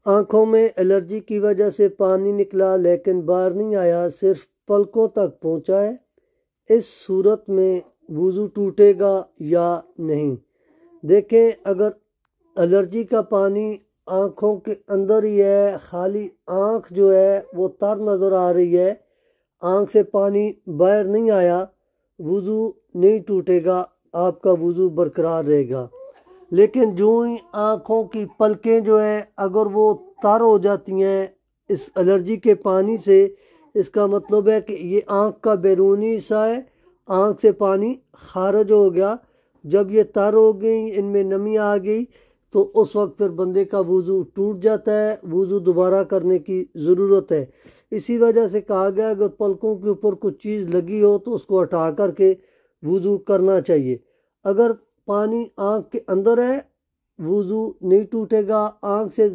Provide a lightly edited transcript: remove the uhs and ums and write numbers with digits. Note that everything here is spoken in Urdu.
آنکھوں میں الرجی کی وجہ سے پانی نکلا لیکن باہر نہیں آیا، صرف پلکوں تک پہنچا ہے، اس صورت میں وضو ٹوٹے گا یا نہیں؟ دیکھیں، اگر الرجی کا پانی آنکھوں کے اندر ہی ہے، خالی آنکھ جو ہے وہ تر نظر آ رہی ہے، آنکھ سے پانی باہر نہیں آیا، وضو نہیں ٹوٹے گا، آپ کا وضو برقرار رہے گا۔ لیکن جو ہی آنکھوں کی پلکیں جو ہیں اگر وہ تر ہو جاتی ہیں اس الرجی کے پانی سے، اس کا مطلب ہے کہ یہ آنکھ کا بیرونی حصہ ہے، آنکھ سے پانی خارج ہو گیا۔ جب یہ تر ہو گئی، ان میں نمی آ گئی، تو اس وقت پھر بندے کا وضو ٹوٹ جاتا ہے، وضو دوبارہ کرنے کی ضرورت ہے۔ اسی وجہ سے کہا گیا اگر پلکوں کے اوپر کچھ چیز لگی ہو تو اس کو ہٹا کر کے وضو کرنا چاہیے۔ اگر پانی آنکھ کے اندر ہے، وضو نہیں ٹوٹے گا، آنکھ سے